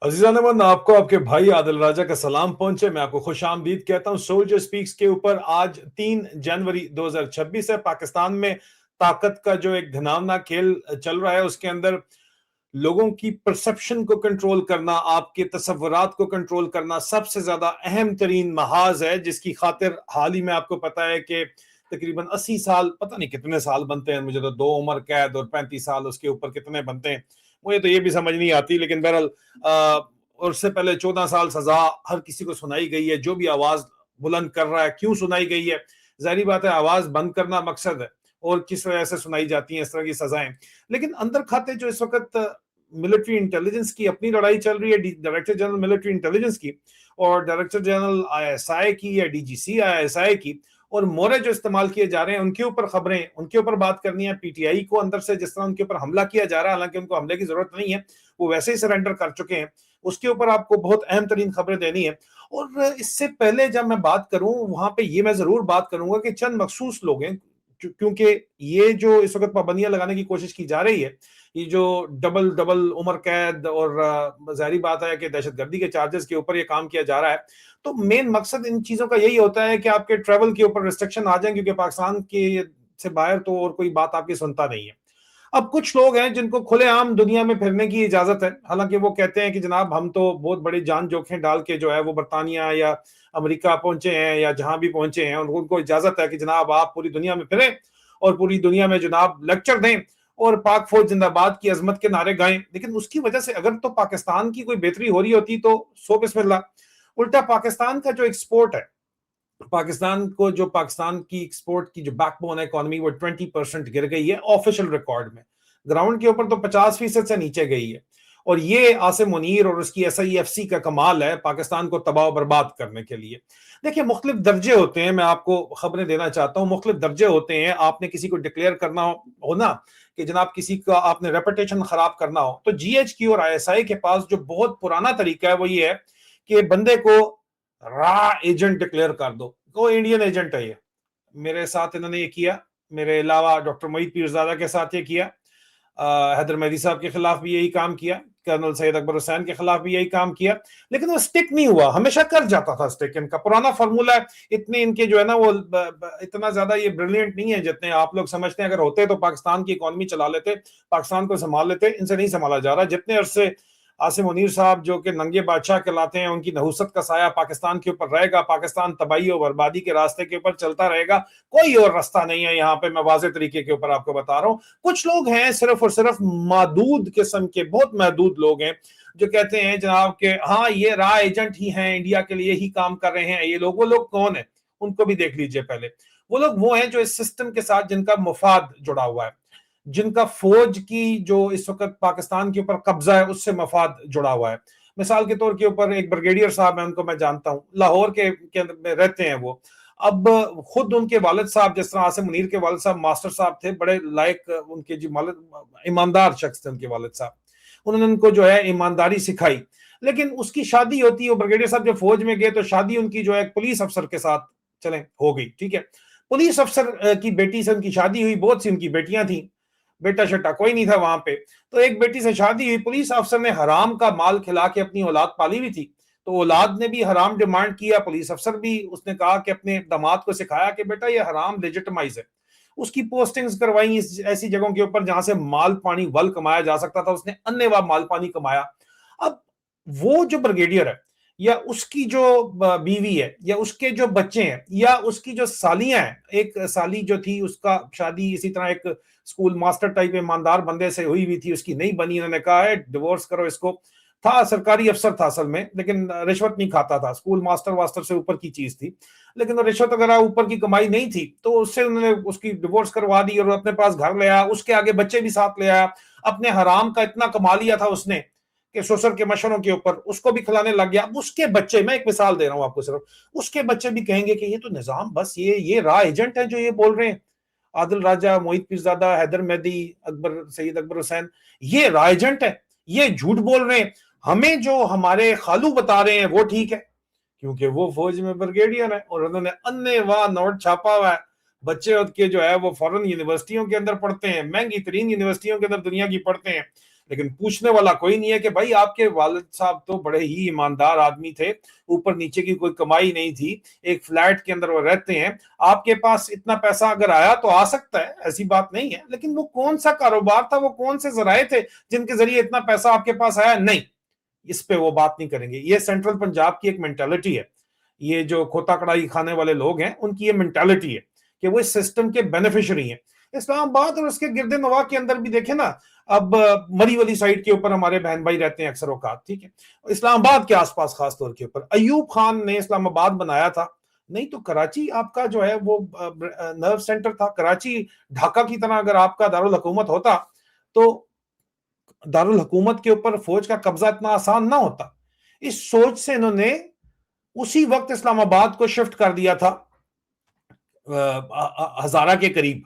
عزیزان من، آپ کو آپ کے بھائی عادل راجہ کا سلام پہنچے. میں آپ کو خوش آمدید کہتا ہوں. سولجر سپیکس کے اوپر آج 3 جنوری 2026 ہے. پاکستان میں طاقت کا جو ایک گھناؤنا کھیل چل رہا ہے، اس کے اندر لوگوں کی پرسپشن کو کنٹرول کرنا، آپ کے تصورات کو کنٹرول کرنا سب سے زیادہ اہم ترین محاذ ہے، جس کی خاطر حال ہی میں آپ کو پتا ہے کہ تقریباً 80 سال، پتہ نہیں کتنے سال بنتے ہیں، مجھے تو 2 عمر قید اور 35 سال اس کے اوپر کتنے بنتے ہیں، مجھے تو یہ بھی سمجھ نہیں آتی. لیکن بہرحال اور اس سے پہلے 14 سال سزا ہر کسی کو سنائی گئی ہے. جو بھی آواز بلند کر رہا ہے، کیوں سنائی گئی ہے؟ ظاہری بات ہے آواز بند کرنا مقصد ہے، اور کس وجہ سے سنائی جاتی ہیں اس طرح کی سزائیں. لیکن اندر کھاتے جو اس وقت ملٹری انٹیلیجنس کی اپنی لڑائی چل رہی ہے، ڈائریکٹر جنرل ملٹری انٹیلیجنس کی اور ڈائریکٹر جنرل آئی ایس آئی کی یا ڈی جی سی آئی ایس آئی کی، اور مورے جو استعمال کیے جا رہے ہیں ان کے اوپر خبریں، ان کے اوپر بات کرنی ہے. پی ٹی آئی کو اندر سے جس طرح ان کے اوپر حملہ کیا جا رہا ہے، حالانکہ ان کو حملے کی ضرورت نہیں ہے، وہ ویسے ہی سرنڈر کر چکے ہیں، اس کے اوپر آپ کو بہت اہم ترین خبریں دینی ہے. اور اس سے پہلے جب میں بات کروں، وہاں پہ یہ میں ضرور بات کروں گا کہ چند مخصوص لوگ ہیں، کیونکہ یہ جو اس وقت پابندیاں لگانے کی کوشش کی جا رہی ہے، یہ جو ڈبل عمر قید اور ظاہری بات ہے کہ دہشت گردی کے چارجز کے اوپر یہ کام کیا جا رہا ہے، تو مین مقصد ان چیزوں کا یہی ہوتا ہے کہ آپ کے ٹریول کے اوپر ریسٹرکشن آ جائیں، کیونکہ پاکستان کے سے باہر تو اور کوئی بات آپ کی سنتا نہیں ہے. اب کچھ لوگ ہیں جن کو کھلے عام دنیا میں پھرنے کی اجازت ہے، حالانکہ وہ کہتے ہیں کہ جناب ہم تو بہت بڑی جان جوکھیں ڈال کے جو ہے وہ برطانیہ یا امریکہ پہنچے ہیں یا جہاں بھی پہنچے ہیں، ان کو اجازت ہے کہ جناب آپ پوری دنیا میں پھریں اور پوری دنیا میں جناب لیکچر دیں اور پاک فوج زندہ باد کی عظمت کے نعرے گائیں. لیکن اس کی وجہ سے اگر تو پاکستان کی کوئی بہتری ہو رہی ہوتی تو سو بسم اللہ. الٹا پاکستان کا جو ایکسپورٹ ہے، پاکستان کی ایکسپورٹ کی جو بیک بون ہے اکانومی، وہ 20% گر گئی ہے آفیشل ریکارڈ میں. گراؤنڈ کے اوپر تو 50% سے نیچے گئی ہے، اور یہ عاصم منیر اور اس کی ایس آئی ایف سی کا کمال ہے پاکستان کو تباہ و برباد کرنے کے لیے. دیکھیں مختلف درجے ہوتے ہیں، میں آپ کو خبریں دینا چاہتا ہوں، مختلف درجے ہوتے ہیں. آپ نے کسی کو ڈکلیئر کرنا ہو نا کہ جناب کسی کا آپ نے ریپوٹیشن خراب کرنا ہو، تو جی ایچ کیو اور آئی ایس آئی کے پاس جو بہت پرانا طریقہ ہے وہ یہ ہے کہ بندے کو را ایجنٹ ڈکلیئر کر دو، وہ انڈین ایجنٹ ہے. یہ میرے ساتھ انہوں نے یہ کیا، میرے علاوہ ڈاکٹر معید پیرزادہ کے ساتھ یہ کیا، حیدر مہدی صاحب کے خلاف بھی یہی کام کیا، کرنل سید اکبر حسین کے خلاف بھی یہی کام کیا، لیکن وہ سٹک نہیں ہوا، ہمیشہ کر جاتا تھا سٹک. ان کا پرانا فارمولا ہے. اتنے ان کے جو ہے نا وہ اتنا زیادہ یہ بریلینٹ نہیں ہے جتنے آپ لوگ سمجھتے ہیں. اگر ہوتے تو پاکستان کی اکانومی چلا لیتے، پاکستان کو سنبھال لیتے. ان سے نہیں سنبھالا جا رہا. جتنے عرصے عاصم منیر صاحب جو کہ ننگے بادشاہ کہلاتے ہیں، ان کی نحوست کا سایہ پاکستان کے اوپر رہے گا، پاکستان تباہی و بربادی کے راستے کے اوپر چلتا رہے گا. کوئی اور راستہ نہیں ہے یہاں پہ، میں واضح طریقے کے اوپر آپ کو بتا رہا ہوں. کچھ لوگ ہیں صرف اور صرف محدود قسم کے، بہت محدود لوگ ہیں جو کہتے ہیں جناب کہ ہاں یہ را ایجنٹ ہی ہیں، انڈیا کے لیے ہی کام کر رہے ہیں. یہ لوگ، وہ لوگ کون ہیں ان کو بھی دیکھ لیجئے پہلے. وہ لوگ وہ ہیں جو اس سسٹم کے ساتھ جن کا مفاد جڑا ہوا ہے، جن کا فوج کی جو اس وقت پاکستان کے اوپر قبضہ ہے اس سے مفاد جڑا ہوا ہے. مثال کے طور کے اوپر ایک بریگیڈیئر صاحب ہیں، ان کو میں جانتا ہوں، لاہور کے میں رہتے ہیں وہ. اب خود ان کے والد صاحب، جس طرح عاصم منیر کے والد صاحب ماسٹر صاحب تھے، بڑے لائق ان کے جو ایماندار شخص تھے ان کے والد صاحب، انہوں نے ان کو جو ہے ایمانداری سکھائی. لیکن اس کی شادی ہوتی ہے، وہ بریگیڈیئر صاحب جب فوج میں گئے تو شادی ان کی جو ہے ایک پولیس افسر کے ساتھ چلیں ہو گئی. ٹھیک ہے، پولیس افسر کی بیٹی سے ان کی شادی ہوئی. بہت سی ان کی بیٹیاں تھیں، بیٹا شٹا کوئی نہیں تھا وہاں پہ. تو ایک بیٹی سے شادی ہوئی، پولیس افسر نے حرام کا مال کھلا کے اپنی اولاد پالی ہوئی تھی، تو اولاد نے بھی حرام ڈیمانڈ کیا. پولیس افسر بھی اس نے کہا کہ اپنے داماد کو سکھایا کہ بیٹا یہ حرام لیجٹمائز ہے. اس کی پوسٹنگز کروائی ایسی جگہوں کے اوپر جہاں سے مال پانی ول کمایا جا سکتا تھا. اس نے انے واہ مال پانی کمایا. اب وہ جو بریگیڈیئر ہے، یا اس کی جو بیوی ہے، یا اس کے جو بچے ہیں، یا اس کی جو سالیاں ہیں، ایک سالی جو تھی اس کا شادی اسی طرح ایک اسکول ماسٹر ٹائپ ایماندار بندے سے ہوئی ہوئی تھی، اس کی نہیں بنی. انہوں نے کہا ہے ڈیورس کرو اس کو. تھا سرکاری افسر تھا اصل میں، لیکن رشوت نہیں کھاتا تھا، اسکول ماسٹر واسٹر سے اوپر کی چیز تھی، لیکن رشوت وغیرہ اوپر کی کمائی نہیں تھی. تو اس سے انہوں نے اس کی ڈیورس کروا دی اور اپنے پاس گھر لے آیا. اس کے آگے بچے بھی ساتھ لے آیا. اپنے حرام کا اتنا کما لیا تھا اس نے کہ سسر کے مشوروں کے اوپر اس کو بھی کھلانے لگ گیا. اب اس کے بچے، میں ایک مثال دے رہا ہوں آپ کو صرف، اس کے بچے بھی کہیں گے کہ یہ تو نظام، بس یہ را ایجنٹ ہے جو یہ بول رہے ہیں. عادل راجہ، معید پیرزادہ، حیدر مہدی، سید اکبر حسین، یہ را ایجنٹ ہے، یہ جھوٹ بول رہے ہیں. ہمیں جو ہمارے خالو بتا رہے ہیں وہ ٹھیک ہے، کیونکہ وہ فوج میں بریگیڈیئر ہیں اور انہوں نے انے واہ نوٹ چھاپا ہوا ہے. بچے کے جو ہے وہ فورن یونیورسٹیوں کے اندر پڑھتے ہیں، مہنگی ترین یونیورسٹیوں کے اندر دنیا کی پڑھتے ہیں، لیکن پوچھنے والا کوئی نہیں ہے کہ بھائی آپ کے والد صاحب تو بڑے ہی ایماندار آدمی تھے, اوپر نیچے کی کوئی کمائی نہیں تھی, ایک فلیٹ کے اندر وہ رہتے ہیں, آپ کے پاس اتنا پیسہ اگر آیا تو آ سکتا ہے, ایسی بات نہیں ہے, لیکن وہ کون سا کاروبار تھا, وہ کون سے ذرائع تھے جن کے ذریعے اتنا پیسہ آپ کے پاس آیا؟ نہیں, اس پہ وہ بات نہیں کریں گے. یہ سینٹرل پنجاب کی ایک مینٹالٹی ہے, یہ جو کھوتا کڑائی کھانے والے لوگ ہیں ان کی یہ مینٹالٹی ہے کہ وہ اس سسٹم کے بینیفیشری ہیں. اسلام آباد اور اس کے گرد نواح کے اندر بھی دیکھیں نا, اب مری والی سائڈ کے اوپر ہمارے بہن بھائی رہتے ہیں اکثر اوقات, ٹھیک ہے, اسلام آباد کے آس پاس خاص طور کے اوپر ایوب خان نے اسلام آباد بنایا تھا, نہیں تو کراچی آپ کا جو ہے وہ نرو سینٹر تھا. کراچی ڈھاکہ کی طرح اگر آپ کا دارالحکومت ہوتا تو دارالحکومت کے اوپر فوج کا قبضہ اتنا آسان نہ ہوتا. اس سوچ سے انہوں نے اسی وقت اسلام آباد کو شفٹ کر دیا تھا ہزارہ کے قریب,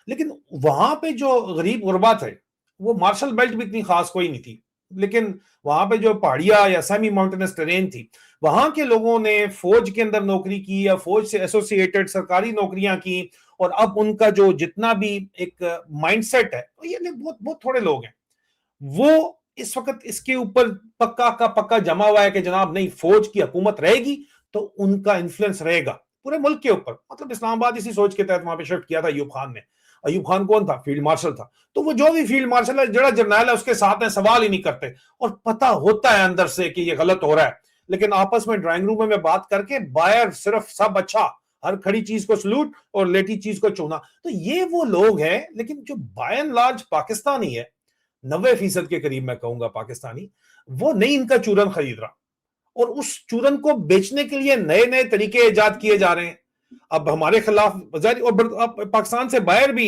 لیکن وہاں پہ جو غریب غربا تھے وہ مارشل بیلٹ بھی اتنی خاص کوئی نہیں تھی, لیکن وہاں پہ جو پہاڑیاں یا سیمی ماؤنٹینس ٹرین تھی, وہاں کے لوگوں نے فوج کے اندر نوکری کی یا فوج سے ایسوسیٹڈ سرکاری نوکریاں کی, اور اب ان کا جو جتنا بھی ایک مائنڈ سیٹ ہے, یہ بہت بہت تھوڑے لوگ ہیں, وہ اس وقت اس کے اوپر پکا کا پکا جمع ہوا ہے کہ جناب نہیں, فوج کی حکومت رہے گی تو ان کا انفلوئنس رہے گا پورے ملک کے اوپر. مطلب اسلام آباد اسی سوچ کے تحت وہاں پہ شفٹ کیا تھا ایوب خان نے. ایوب خان کون تھا؟ فیلڈ مارشل تھا. تو وہ جو بھی فیلڈ مارشل ہے, جڑا جرنیل ہے, اس کے ساتھ ہیں, سوال ہی نہیں کرتے, اور پتہ ہوتا ہے اندر سے کہ یہ غلط ہو رہا ہے, لیکن آپس میں ڈرائنگ روم میں بات کر کے باہر صرف سب اچھا, ہر کھڑی چیز کو سلوٹ اور لیٹی چیز کو چونا. تو یہ وہ لوگ ہیں, لیکن جو بائی اینڈ لارج پاکستانی ہے, 90% کے قریب میں کہوں گا پاکستانی, وہ نہیں ان کا چورن خرید رہا, اور اس چورن کو بیچنے کے لیے نئے نئے طریقے ایجاد کیے جا رہے ہیں. اب ہمارے خلاف اور پاکستان سے باہر بھی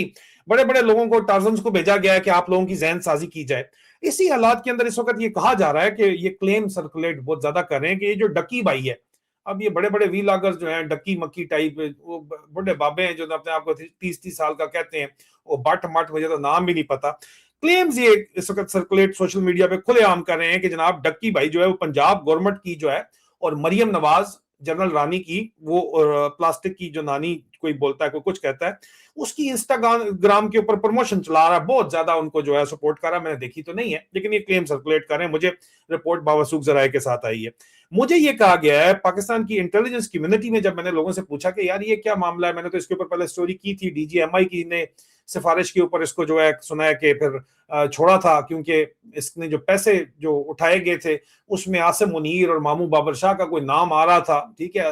بڑے بڑے لوگوں کو, ٹارزنز کو بھیجا گیا ہے کہ آپ لوگوں کی ذہن سازی کی جائے. اسی حالات کے اندر اس وقت یہ کہا جا رہا ہے کہ یہ کلیم سرکولیٹ بہت زیادہ کر رہے ہیں کہ یہ جو ڈکی بھائی ہے, اب یہ بڑے بڑے وی لاگرز جو ہیں, ڈکی مکی ٹائپ, وہ بڑے بابے ہیں جو اپنے آپ کو 30 سال کا کہتے ہیں, وہ بٹ مٹ, مجھے تو نام بھی نہیں پتا, کلیمز یہ اس وقت سرکولیٹ سوشل میڈیا پہ کھلے عام کر رہے ہیں کہ جناب ڈکی بھائی جو ہے وہ پنجاب گورنمنٹ کی جو ہے, اور مریم نواز جنرل رانی کی, وہ پلاسٹک کی جو نانی کوئی بولتا ہے, کوئی کچھ کہتا ہے, اس کی انسٹاگرام کے اوپر پروموشن چلا رہا ہے, بہت زیادہ ان کو جو ہے سپورٹ کر رہا ہے. میں نے دیکھی تو نہیں ہے, لیکن یہ کلیم سرکولیٹ کر رہے ہیں, مجھے رپورٹ باوثوق ذرائع کے ساتھ آئی ہے. مجھے یہ کہا گیا ہے پاکستان کی انٹیلیجنس کمیونٹی میں, جب میں نے لوگوں سے پوچھا کہ یار یہ کیا معاملہ ہے, میں نے تو اس کے اوپر پہلے سٹوری کی تھی, ڈی جی ایم آئی کی نے سفارش کے اوپر اس کو جو ہے سنا ہے کہ پھر چھوڑا تھا, کیونکہ اس نے جو پیسے جو اٹھائے گئے تھے اس میں عاصم منیر اور مامو بابر شاہ کا کوئی نام آ رہا تھا, ٹھیک ہے,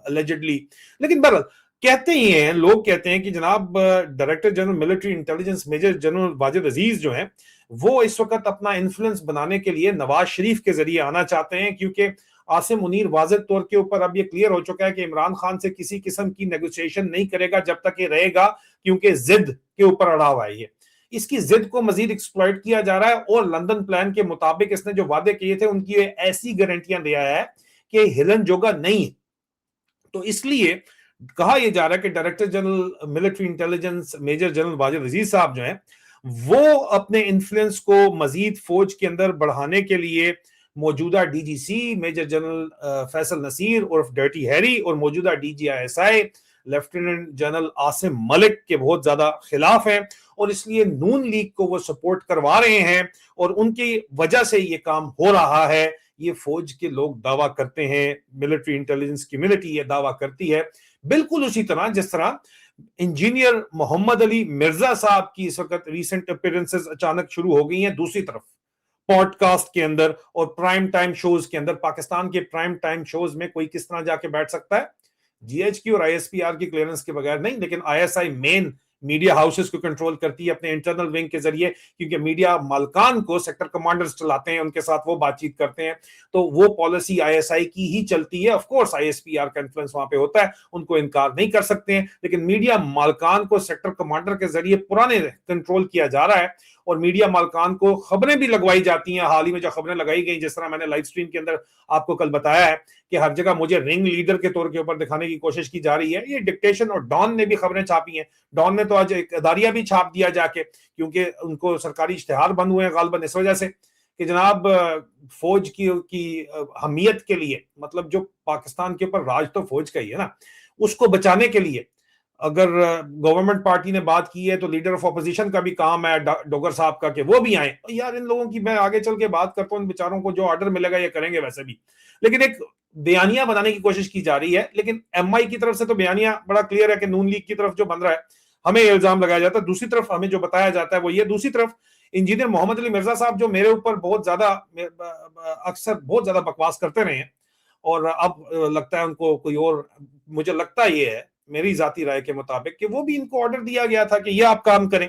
اللیجڈلی. لیکن بہرحال کہتے ہی ہیں, لوگ کہتے ہیں کہ جناب director general military intelligence major general Wajid Aziz جو ہیں, وہ اس وقت اپنا انفلوئنس بنانے کے لیے نواز شریف کے ذریعے آنا چاہتے ہیں, کیونکہ عاصم منیر واضح طور کے اوپر اب یہ کلیئر ہو چکا ہے کہ عمران خان سے کسی قسم کی نیگوسیشن نہیں کرے گا جب تک یہ رہے گا, کیونکہ ضد کے اوپر اڑا ہوا ہے. یہ اس کی ضد کو مزید ایکسپلائٹ کیا جا رہا ہے, اور لندن پلان کے مطابق اس نے جو وعدے کیے تھے ان کی ایسی گارنٹیاں دیا ہے کہ ہلن جوگا نہیں ہے. تو اس لیے کہا یہ جا رہا ہے کہ director general military intelligence major general Wajid Aziz صاحب جو ہیں, وہ اپنے انفلوئنس کو مزید فوج کے اندر بڑھانے کے لیے موجودہ D G C major general Faisal Naseer عرف ڈرٹی ہیری اور موجودہ D G I S I lieutenant general Asim Malik کے بہت زیادہ خلاف ہیں, اور اس لیے نون لیگ کو وہ سپورٹ کروا رہے ہیں, اور ان کی وجہ سے یہ کام ہو رہا ہے. یہ فوج کے لوگ دعویٰ کرتے ہیں, ملٹری انٹیلیجنس کمیونٹی یہ دعویٰ کرتی ہے, بالکل اسی طرح جس طرح انجینئر محمد علی مرزا صاحب کی اس وقت ریسنٹ اپیرنسز اچانک شروع ہو گئی ہیں دوسری طرف پوڈ کاسٹ کے اندر اور پرائم ٹائم شوز کے اندر. پاکستان کے پرائم ٹائم شوز میں کوئی کس طرح جا کے بیٹھ سکتا ہے؟ جی ایچ کی اور آئی ایس پی آر کی کلیئرنس کے بغیر نہیں, لیکن I S I main media houses کو کنٹرول کرتی ہے اپنے انٹرنل ونگ کے ذریعے, کیونکہ میڈیا مالکان کو سیکٹر کمانڈرز چلاتے ہیں, ان کے ساتھ وہ بات چیت کرتے ہیں, تو وہ پالیسی آئی ایس آئی کی ہی چلتی ہے. Of course I S P are کا انفلوئنس وہاں پہ ہوتا ہے, ان کو انکار نہیں کر سکتے ہیں, لیکن میڈیا مالکان کو سیکٹر کمانڈر کے ذریعے پرانے کنٹرول کیا جا رہا ہے, اور میڈیا مالکان کو خبریں بھی لگوائی جاتی ہیں. حال ہی میں جو خبریں لگائی گئی, جس طرح میں نے لائیو سٹریم کے اندر آپ کو کل بتایا ہے کہ ہر جگہ مجھے رنگ لیڈر کے طور کے اوپر دکھانے کی کوشش کی جا رہی ہے. یہ ڈکٹیشن اور ڈان نے بھی خبریں چھاپی ہیں, ڈان نے تو آج ایک اداریہ بھی چھاپ دیا جا کے, کیونکہ ان کو سرکاری اشتہار بند ہوئے ہیں غالباً اس وجہ سے کہ جناب فوج کی حمیت کے لیے, مطلب جو پاکستان کے اوپر راج تو فوج کا ہی ہے نا, اس کو بچانے کے لیے اگر گورنمنٹ پارٹی نے بات کی ہے تو لیڈر آف اپوزیشن کا بھی کام ہے ڈوگر صاحب کا کہ وہ بھی آئیں. یار ان لوگوں کی میں آگے چل کے بات کرتا ہوں, ان بیچاروں کو جو آرڈر ملے گا یہ کریں گے ویسے بھی, لیکن ایک بیانیہ بنانے کی کوشش کی جا رہی ہے. لیکن ایم آئی کی طرف سے تو بیانیہ بڑا کلیئر ہے کہ نون لیگ کی طرف جو بن رہا ہے ہمیں یہ الزام لگایا جاتا ہے. دوسری طرف ہمیں جو بتایا جاتا ہے وہ یہ, دوسری طرف انجینئر محمد علی مرزا صاحب جو میرے اوپر بہت زیادہ اکثر بہت زیادہ بکواس کرتے رہے ہیں, اور اب لگتا ہے ان کو کوئی اور, مجھے لگتا یہ ہے میری ذاتی رائے کے مطابق کہ وہ بھی ان کو آرڈر دیا گیا تھا کہ یہ آپ کام کریں.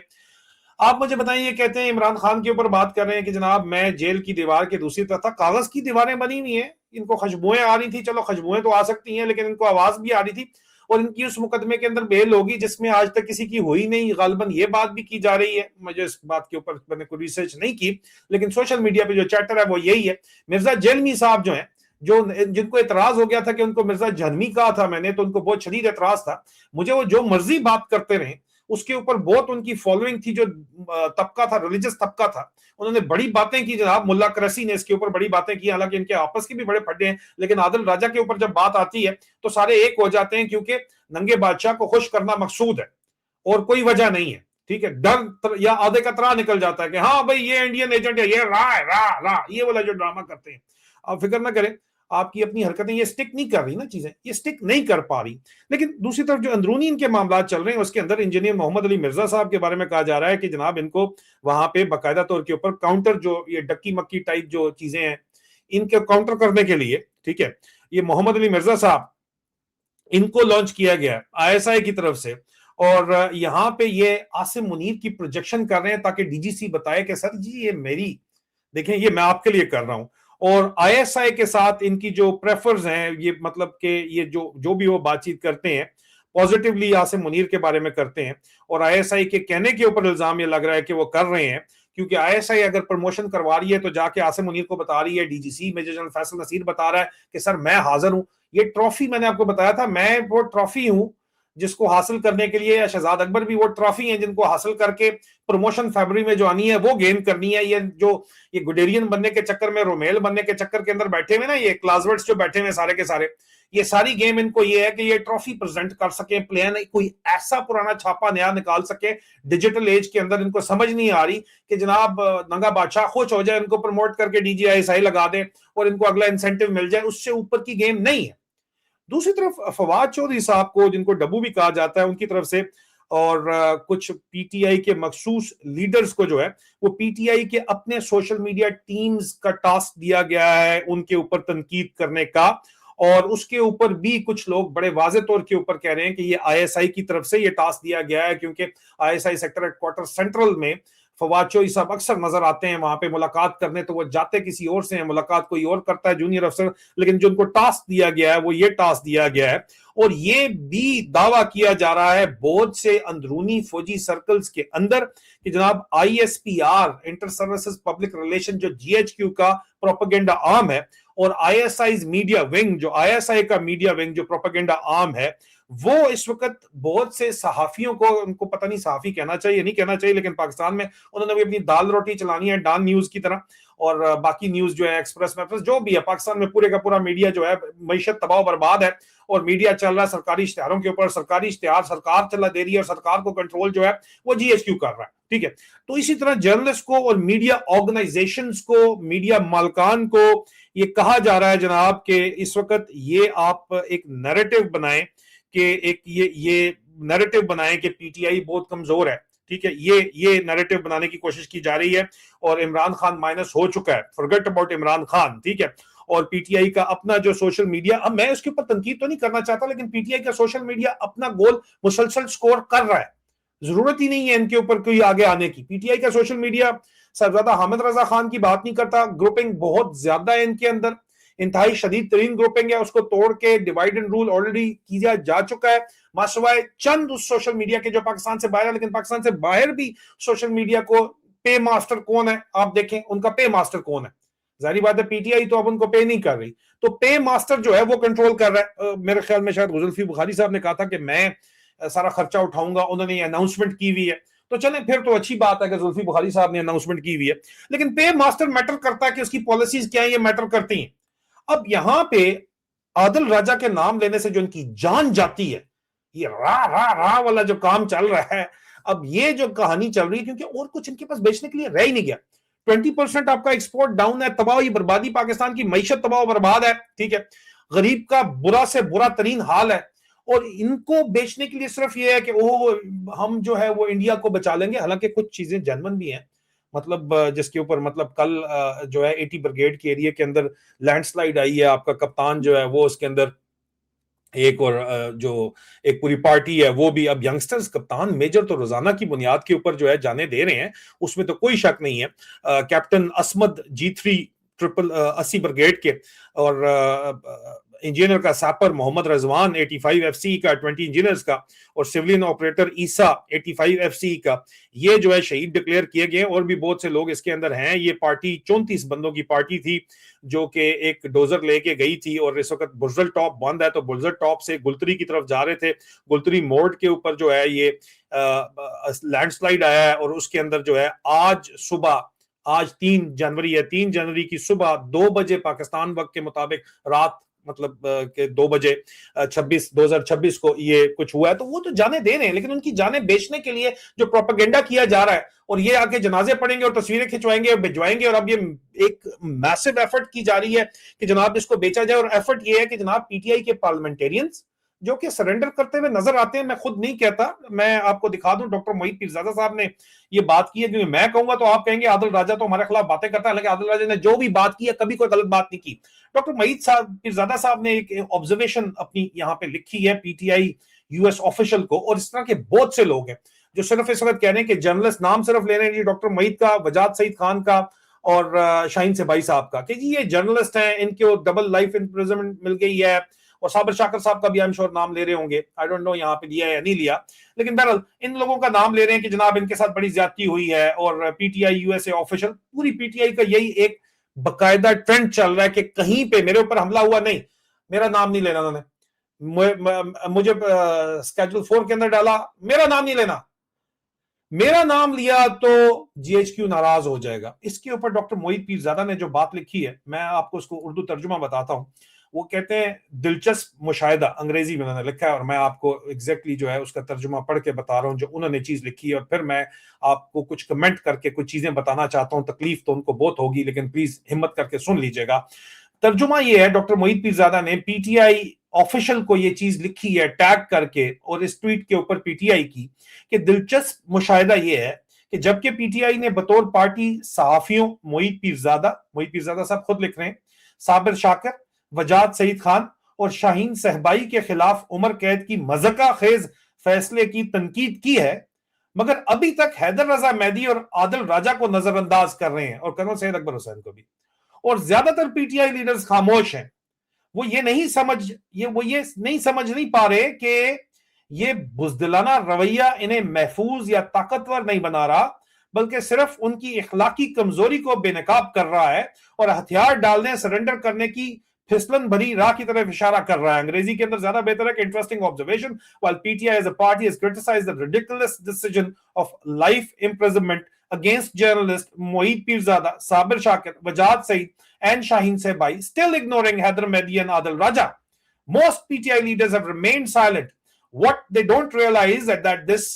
آپ مجھے بتائیں, یہ کہتے ہیں عمران خان کے اوپر بات کر رہے ہیں کہ جناب میں جیل کی دیوار کے دوسری طرف تھا, کاغذ کی دیواریں بنی ہوئی ہیں, ان کو خوشبوئیں آ رہی تھی, چلو خوشبوئیں تو آ سکتی ہیں لیکن ان کو آواز بھی آ رہی تھی, اور ان کی اس مقدمے کے اندر بیل ہوگی جس میں آج تک کسی کی ہوئی نہیں. غالباً یہ بات بھی کی جا رہی ہے, مجھے اس بات کے اوپر میں نے کوئی ریسرچ نہیں کی, لیکن سوشل میڈیا پہ جو چیٹر ہے وہ یہی ہے. مرزا جیلمی صاحب جو ہیں, جن کو اعتراض ہو گیا تھا کہ ان کو مرزا جہنمی کہا تھا میں نے, تو ان کو بہت شدید اعتراض تھا. مجھے وہ جو مرضی بات کرتے رہیں, اس کے اوپر بہت ان کی فالوئنگ تھی, جو طبقہ تھا, ریلیجس طبقہ تھا, انہوں نے بڑی باتیں کی. جناب ملا قریشی نے اس کے اوپر بڑی باتیں کی, حالانکہ ان کے آپس کے بھی بڑے پھڈے ہیں, لیکن عادل راجہ کے اوپر جب بات آتی ہے تو سارے ایک ہو جاتے ہیں, کیونکہ ننگے بادشاہ کو خوش کرنا مقصود ہے اور کوئی وجہ نہیں ہے. ٹھیک ہے, ڈر یا آدھے کا ترا نکل جاتا ہے کہ ہاں بھائی یہ انڈین ایجنٹ ہے, یہ راہ یہ والا جو ڈرامہ کرتے ہیں. آپ فکر نہ کریں, آپ کی اپنی حرکتیں یہ سٹک نہیں کر رہی نا, چیزیں یہ سٹک نہیں کر پا رہی. لیکن دوسری طرف جو اندرونی ان کے معاملات چل رہے ہیں اس کے اندر انجینئر محمد علی مرزا صاحب کے بارے میں کہا جا رہا ہے کہ جناب ان کو وہاں پہ باقاعدہ طور کے اوپر کاؤنٹر, جو یہ ڈکی مکی ٹائپ جو چیزیں ہیں ان کے کاؤنٹر کرنے کے لیے, ٹھیک ہے, یہ محمد علی مرزا صاحب ان کو لانچ کیا گیا آئی ایس آئی کی طرف سے, اور یہاں پہ یہ عاصم منیر کی پروجیکشن کر رہے ہیں تاکہ ڈی جی سی بتائے کہ سر جی یہ میری, دیکھیں یہ میں آپ کے لیے کر رہا ہوں. اور آئی ایس آئی کے ساتھ ان کی جو پریفرز ہیں, یہ مطلب کہ یہ جو بھی وہ بات چیت کرتے ہیں پازیٹیولی عاصم منیر کے بارے میں کرتے ہیں, اور آئی ایس آئی کے کہنے کے اوپر الزام یہ لگ رہا ہے کہ وہ کر رہے ہیں, کیونکہ آئی ایس آئی اگر پروموشن کروا رہی ہے تو جا کے عاصم منیر کو بتا رہی ہے, D G C major general Faisal Naseer بتا رہا ہے کہ سر میں حاضر ہوں. یہ ٹرافی میں نے آپ کو بتایا تھا, میں وہ ٹرافی ہوں جس کو حاصل کرنے کے لیے, شہزاد اکبر بھی وہ ٹرافی ہیں جن کو حاصل کر کے پروموشن فیبرری میں جو آنی ہے وہ گین کرنی ہے. یہ گڈیرین بننے کے چکر میں, رومیل بننے کے چکر کے اندر بیٹھے ہوئے نا, یہ کلازورڈز جو بیٹھے ہوئے سارے کے سارے, یہ ساری گیم ان کو یہ ہے کہ یہ ٹرافی پریزنٹ کر سکیں, پلان کوئی ایسا پرانا چھاپا نیا نکال سکے ڈیجیٹل ایج کے اندر. ان کو سمجھ نہیں آ رہی کہ جناب ننگا بادشاہ خوش ہو جائے, ان کو پروموٹ کر کے ڈی جی آئی ایس آئی لگا دیں اور ان کو اگلا انسینٹیو مل جائے, اس سے اوپر کی گیم نہیں ہے. دوسری طرف فواد چودھری صاحب کو, جن کو ڈبو بھی کہا جاتا ہے, ان کی طرف سے اور کچھ پی ٹی آئی کے مخصوص لیڈرز کو جو ہے وہ پی ٹی آئی کے اپنے سوشل میڈیا ٹیمز کا ٹاسک دیا گیا ہے ان کے اوپر تنقید کرنے کا, اور اس کے اوپر بھی کچھ لوگ بڑے واضح طور کے اوپر کہہ رہے ہیں کہ یہ آئی ایس آئی کی طرف سے یہ ٹاسک دیا گیا ہے, کیونکہ I S I sector headquarter central میں فواد چودھری صاحب اکثر نظر آتے ہیں وہاں پہ ملاقات کرنے, تو وہ جاتے کسی اور سے ہیں, ملاقات کوئی اور کرتا ہے جونیئر افسر, لیکن جو ان کو ٹاسک دیا گیا ہے وہ یہ ٹاسک دیا گیا ہے. اور یہ بھی دعویٰ کیا جا رہا ہے بہت سے اندرونی فوجی سرکلز کے اندر کہ جناب I S P R, inter services public relation, جو جی ایچ کیو کا پروپیگنڈا آرم ہے, اور I S I media wing, جو آئی ایس آئی کا میڈیا ونگ جو پروپیگنڈا آرم ہے, وہ اس وقت بہت سے صحافیوں کو, ان کو پتہ نہیں صحافی کہنا چاہیے نہیں کہنا چاہیے, لیکن پاکستان میں انہوں نے بھی اپنی دال روٹی چلانی ہے ڈان نیوز کی طرح, اور باقی نیوز جو ہے ایکسپریس میں جو بھی ہے, پاکستان میں پورے کا پورا میڈیا جو ہے معیشت تباہ و برباد ہے, اور میڈیا چل رہا ہے سرکاری اشتہاروں کے اوپر, سرکاری اشتہار سرکار چلا دے رہی ہے, اور سرکار کو کنٹرول جو ہے وہ جی ایچ کیو کر رہا ہے. ٹھیک ہے, تو اسی طرح جرنلسٹ کو اور میڈیا آرگنائزیشنز کو, میڈیا مالکان کو یہ کہا جا رہا ہے جناب کہ اس وقت یہ آپ ایک نیریٹو بنائیں کہ ایک یہ نیریٹو بنائیں کہ پی ٹی آئی بہت کمزور ہے. ٹھیک ہے, یہ نیریٹو بنانے کی کوشش کی جا رہی ہے, اور عمران خان مائنس ہو چکا ہے, فرگٹ اباؤٹ عمران خان. ٹھیک ہے, اور پی ٹی آئی کا اپنا جو سوشل میڈیا, اب میں اس کے اوپر تنقید تو نہیں کرنا چاہتا, لیکن پی ٹی آئی کا سوشل میڈیا اپنا گول مسلسل سکور کر رہا ہے, ضرورت ہی نہیں ہے ان کے اوپر کوئی آگے آنے کی. پی ٹی آئی کا سوشل میڈیا صاحبزادہ حامد رضا خان کی بات نہیں کرتا, گروپنگ بہت زیادہ ہے ان کے اندر, انتہائی شدید ترین گروپنگ ہے, اس کو توڑ کے ڈیوائڈ اینڈ رول آلریڈی کیا جا چکا ہے, ماسوائے چند اس سوشل میڈیا کے جو پاکستان سے باہر ہے. لیکن پاکستان سے باہر بھی سوشل میڈیا کو پے ماسٹر کون ہے, آپ دیکھیں ان کا پے ماسٹر کون ہے. ظاہری بات ہے پی ٹی آئی تو اب ان کو پے نہیں کر رہی, تو پے ماسٹر جو ہے وہ کنٹرول کر رہا ہے. میرے خیال میں شاید غزلفی بخاری صاحب نے کہا تھا کہ میں سارا خرچہ اٹھاؤں گا, انہوں نے یہ اناؤنسمنٹ کی ہوئی ہے, تو چلیں پھر تو اچھی بات ہے کہ زلفی بخاری صاحب نے اناؤنسمنٹ کی ہوئی ہے, لیکن پے ماسٹر میٹر کرتا ہے کہ اس کی پالیسیز کیا ہیں, یہ میٹر کرتی ہیں. اب یہاں پہ عادل راجہ کے نام لینے سے جو ان کی جان جاتی ہے, یہ راہ والا جو کام چل رہا ہے، اب یہ جو کہانی چل رہی ہے، کیونکہ اور کچھ ان کے پاس بیچنے کے لیے رہ ہی نہیں گیا. 20% آپ کا ایکسپورٹ ڈاؤن ہے، تباہی بربادی، پاکستان کی معیشت تباہ و برباد ہے. ٹھیک ہے، غریب کا برا سے برا ترین حال ہے، اور ان کو بیچنے کے لیے صرف یہ ہے کہ ہم جو ہے وہ انڈیا کو بچا لیں گے. حالانکہ کچھ چیزیں جنون بھی ہیں، مطلب جس کے اوپر مطلب کل جو ہے 80 بریگیڈ کے ایریا کے اندر لینڈ سلائیڈ آئی ہے. آپ کا کپتان جو ہے وہ اس کے اندر ایک، اور جو ایک پوری پارٹی ہے وہ بھی اب ینگسٹرز کپتان میجر تو روزانہ کی بنیاد کے اوپر جو ہے جانے دے رہے ہیں، اس میں تو کوئی شک نہیں ہے. کیپٹن اسمد G3 80 بریگیڈ کے، اور انجینئر کا ساپر محمد رضوان 85 FCE کا، 20 انجینئرز کا، اور سیولین آپریٹر عیسیٰ 85 FCE کا، یہ جو ہے شہید ڈکلیئر کیے گئے. اور بھی بہت سے لوگ اس کے اندر ہیں. یہ پارٹی 34 بندوں کی پارٹی تھی جو کہ ایک ڈوزر لے کے گئی تھی، اور اس وقت بلزل ٹاپ بند ہے، تو بلزل ٹاپ سے گلتری کی طرف جا رہے تھے. گلتری موڑ کے اوپر جو ہے یہ لینڈ سلائیڈ آیا ہے، اور اس کے اندر جو ہے آج 3 جنوری ہے، 3 جنوری کی صبح 2 بجے پاکستان وقت کے مطابق، رات مطلب کہ 2 بجے 2026 کو یہ کچھ ہوا ہے. تو وہ تو جانے دے رہے ہیں، لیکن ان کی جانیں بیچنے کے لیے جو پروپیگنڈا کیا جا رہا ہے، اور یہ آ کے جنازے پڑیں گے اور تصویریں کھنچوائیں گے اور بھجوائیں گے. اور اب یہ ایک میسو ایفرٹ کی جا رہی ہے کہ جناب اس کو بیچا جائے. اور ایفرٹ یہ ہے کہ جناب پی ٹی آئی کے پارلیمنٹیرینز جو کہ سرنڈر کرتے ہوئے نظر آتے ہیں، میں خود نہیں کہتا، میں آپ کو دکھا دوں، ڈاکٹر معید پیرزادہ صاحب نے یہ بات کی ہے. کیونکہ میں کہوں گا تو آپ کہیں گے عادل راجہ تو ہمارے خلاف باتیں کرتا ہے، لیکن عادل راجہ نے جو بھی بات کی ہے کبھی کوئی غلط بات نہیں کی. ڈاکٹر معید پیرزادہ صاحب نے ایک آبزرویشن اپنی یہاں پہ لکھی ہے P T I US official کو، اور اس طرح کے بہت سے لوگ ہیں جو صرف اس وقت کہہ رہے ہیں کہ جرنلسٹ نام صرف لے رہے ہیں جی ڈاکٹر معید کا، وجاد سعید خان کا، اور شاہین سبائی صاحب کا، کہ جی یہ جرنلسٹ ہیں، ان کو ڈبل لائف امپریزنمنٹ مل گئی ہے. اور صابر شاکر صاحب کا بھی I'm sure نام لے رہے ہوں گے، I don't know یہاں پہ لیا یا نہیں لیا، لیکن بہرحال ان لوگوں کا نام لے رہے ہیں کہ جناب ان کے ساتھ بڑی زیادتی ہوئی ہے. اور P T I USA official, پوری پی ٹی آئی کا یہی ایک باقاعدہ ٹرینڈ چل رہا ہے کہ کہیں پہ میرے اوپر حملہ ہوا نہیں، میرا نام نہیں لینا، انہوں نے مجھے اسکیڈول 4 کے اندر ڈالا، میرا نام نہیں لینا، میرا نام لیا تو GHQ ناراض ہو جائے گا. اس کے اوپر ڈاکٹر معید پیرزادہ نے جو بات لکھی ہے، میں آپ کو اس کو اردو ترجمہ بتاتا ہوں. وہ کہتے ہیں دلچسپ مشاہدہ، انگریزی میں انہوں نے لکھا ہے، اور میں آپ کو ایگزیکٹلی جو ہے اس کا ترجمہ پڑھ کے بتا رہا ہوں جو انہوں نے چیز لکھی ہے، اور پھر میں آپ کو کچھ کمنٹ کر کے کچھ چیزیں بتانا چاہتا ہوں. تکلیف تو ان کو بہت ہوگی، لیکن پلیز ہمت کر کے سن لیجئے گا. ترجمہ یہ ہے، ڈاکٹر معید پیرزادہ نے پی ٹی آئی آفیشل کو یہ چیز لکھی ہے ٹیگ کر کے، اور اس ٹویٹ کے اوپر پی ٹی آئی کی، کہ دلچسپ مشاہدہ یہ ہے کہ جبکہ پی ٹی آئی نے بطور پارٹی صحافیوں معید پیرزادہ صاحب خود لکھ رہے ہیں، صابر شاکر، وجاد سعید خان اور شاہین صہبائی کے خلاف عمر قید کی مذاقہ خیز فیصلے کی تنقید کی ہے، مگر ابھی تک حیدر رضا مہدی اور عادل راجہ کو نظر انداز کر رہے ہیں، اور کرنل سید اکبر حسین کو بھی. اور زیادہ تر پی ٹی آئی لیڈرز خاموش ہیں. وہ یہ نہیں سمجھ نہیں پا رہے کہ یہ بزدلانہ رویہ انہیں محفوظ یا طاقتور نہیں بنا رہا، بلکہ صرف ان کی اخلاقی کمزوری کو بے نقاب کر رہا ہے، اور ہتھیار ڈالنے، سرنڈر کرنے کی پھسلن بھری راہ کی طرف اشارہ کر رہا ہے. انگریزی کے اندر زیادہ بہتر ہے کہ interesting observation, while PTI as a party has criticized the ridiculous decision of life imprisonment against journalist Moeed Pirzada, Sabir Shakir, Wajad Saeed and Shaheen Sehbai, still ignoring Haider Mehdi and Adil Raja. Most PTI leaders have remained silent. What they don't realize is that this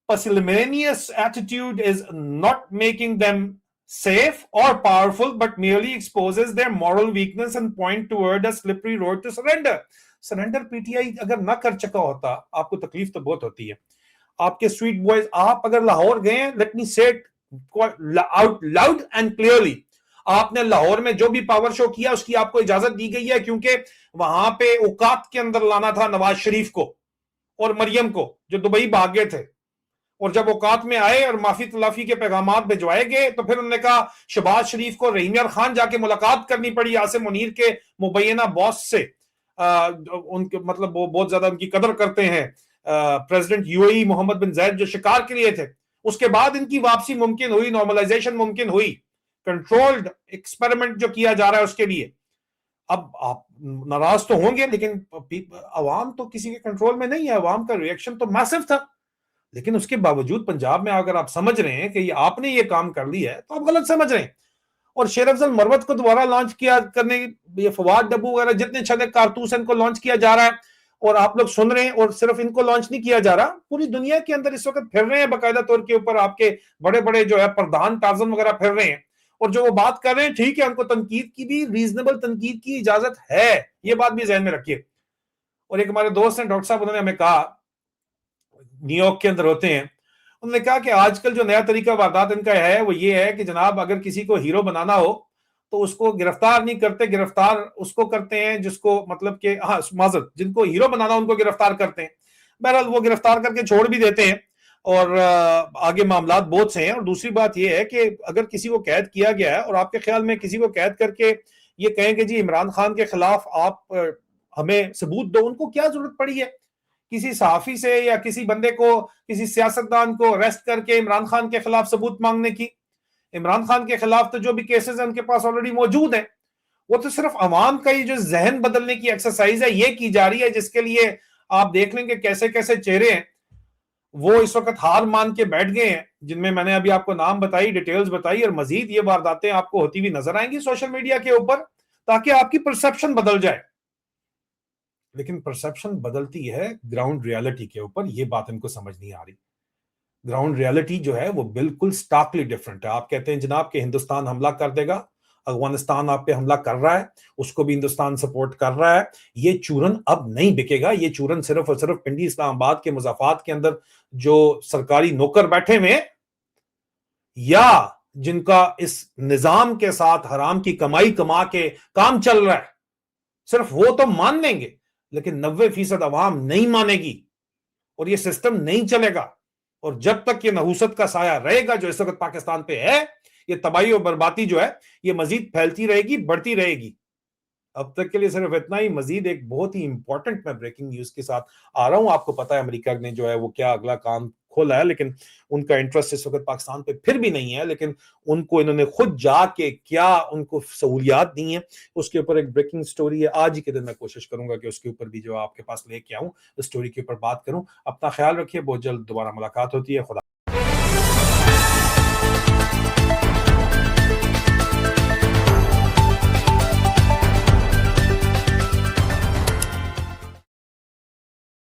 pusillanimous attitude is not making them safe or powerful, but merely exposes their moral weakness and point toward a slippery road to surrender. Surrender PTI اگر نہ کر چکا ہوتا، آپ کو تکلیف تو بہت ہوتی ہے. آپ کے سویٹ بوائز، آپ اگر لاہور گئے ہیں، let me say it out loud and clearly، آپ نے لاہور میں جو بھی پاور شو کیا اس کی آپ کو اجازت دی گئی ہے، کیونکہ وہاں پہ اوقات کے اندر لانا تھا نواز شریف کو اور مریم کو جو دبئی بھاگ گئے تھے، اور جب اوقات میں آئے اور معافی تلافی کے پیغامات بھجوائے گئے تو پھر انہوں نے کہا شہباز شریف کو رحیم یار خان جا کے ملاقات کرنی پڑی عاصم منیر کے مبینہ باس سے، ان کے مطلب وہ بہت زیادہ ان کی قدر کرتے ہیں، پریزیڈنٹ UAE محمد بن زید جو شکار کے لیے تھے. اس کے بعد ان کی واپسی ممکن ہوئی، نارملائزیشن ممکن ہوئی، کنٹرولڈ ایکسپیریمنٹ جو کیا جا رہا ہے اس کے لیے. اب آپ ناراض تو ہوں گے، لیکن عوام تو کسی کے کنٹرول میں نہیں ہے، عوام کا ریئیکشن تو میسو تھا. لیکن اس کے باوجود پنجاب میں اگر آپ سمجھ رہے ہیں کہ آپ نے یہ کام کر لی ہے تو آپ غلط سمجھ رہے ہیں. اور شیر افضل مروت کو دوبارہ لانچ کیا کرنے، یہ فواد ڈبو وغیرہ جتنے چھلے کارتوس ان کو لانچ کیا جا رہا ہے، اور آپ لوگ سن رہے ہیں, اور صرف ان کو لانچ نہیں کیا جا رہا, پوری دنیا کے اندر اس وقت پھر رہے ہیں باقاعدہ طور کے اوپر آپ کے بڑے بڑے جو ہے پردھان ٹارزن وغیرہ پھر رہے ہیں, اور جو وہ بات کر رہے ہیں ٹھیک ہے, ان کو تنقید کی بھی ریزنیبل تنقید کی اجازت ہے, یہ بات بھی ذہن میں رکھیے. اور ایک ہمارے دوست ہیں ڈاکٹر صاحب, انہوں نے ہمیں کہا, نیو یارک کے اندر ہوتے ہیں, انہوں نے کہا کہ آج کل جو نیا طریقہ واردات ان کا ہے وہ یہ ہے کہ جناب اگر کسی کو ہیرو بنانا ہو تو اس کو گرفتار نہیں کرتے, گرفتار اس کو کرتے ہیں جس کو مطلب کہ معذرت, جن کو ہیرو بنانا ان کو گرفتار کرتے ہیں. بہرحال وہ گرفتار کر کے چھوڑ بھی دیتے ہیں, اور آگے معاملات بہت سے ہیں. اور دوسری بات یہ ہے کہ اگر کسی کو قید کیا گیا ہے, اور آپ کے خیال میں کسی کو قید کر کے یہ کہیں کہ جی عمران خان کے خلاف آپ ہمیں ثبوت دو, ان کو کیا ضرورت پڑی ہے کسی صحافی سے یا کسی بندے کو, کسی سیاستدان کو اریسٹ کر کے عمران خان کے خلاف ثبوت مانگنے کی؟ عمران خان کے خلاف تو جو بھی کیسز ہیں ان کے پاس آلریڈی موجود ہیں. وہ تو صرف عوام کا یہ جو ذہن بدلنے کی ایکسرسائز ہے یہ کی جا رہی ہے, جس کے لیے آپ دیکھ لیں کہ کیسے کیسے چہرے ہیں وہ اس وقت ہار مان کے بیٹھ گئے ہیں, جن میں میں نے ابھی آپ کو نام بتائی, ڈیٹیلز بتائی, اور مزید یہ وارداتیں آپ کو ہوتی ہوئی نظر آئیں گی سوشل میڈیا کے اوپر, تاکہ آپ کی پرسپشن بدل جائے. لیکن پرسپشن بدلتی ہے گراؤنڈ ریالٹی کے اوپر, یہ بات ان کو سمجھ نہیں آ رہی. گراؤنڈ ریالٹی جو ہے وہ بالکل سٹارکلی ڈیفرنٹ ہے. آپ کہتے ہیں جناب کہ ہندوستان حملہ کر دے گا, افغانستان آپ پہ حملہ کر رہا ہے, اس کو بھی ہندوستان سپورٹ کر رہا ہے. یہ چورن اب نہیں بکے گا. یہ چورن صرف اور صرف پنڈی اسلام آباد کے مضافات کے اندر جو سرکاری نوکر بیٹھے ہوئے یا جن کا اس نظام کے ساتھ حرام کی کمائی کما کے کام چل رہا ہے, صرف وہ تو مان لیں گے, لیکن 90% عوام نہیں مانے گی, اور یہ سسٹم نہیں چلے گا. اور جب تک یہ نحوست کا سایہ رہے گا جو اس وقت پاکستان پہ ہے, یہ تباہی اور بربادی جو ہے یہ مزید پھیلتی رہے گی, بڑھتی رہے گی. اب تک کے لیے صرف اتنا ہی. مزید ایک بہت ہی امپورٹنٹ میں بریکنگ نیوز کے ساتھ آ رہا ہوں. آپ کو پتا ہے امریکہ نے جو ہے وہ کیا اگلا کام کھولا ہے, لیکن ان کا انٹرسٹ اس وقت پاکستان پہ پھر بھی نہیں ہے, لیکن ان کو انہوں نے خود جا کے کیا ان کو سہولیات دی ہیں, اس کے اوپر ایک بریکنگ سٹوری ہے. آج ہی کے دن میں کوشش کروں گا کہ اس کے اوپر بھی جو آپ کے پاس لے کے آؤں, اس سٹوری کے اوپر بات کروں. اپنا خیال رکھیے, بہت جلد دوبارہ ملاقات ہوتی ہے. خدا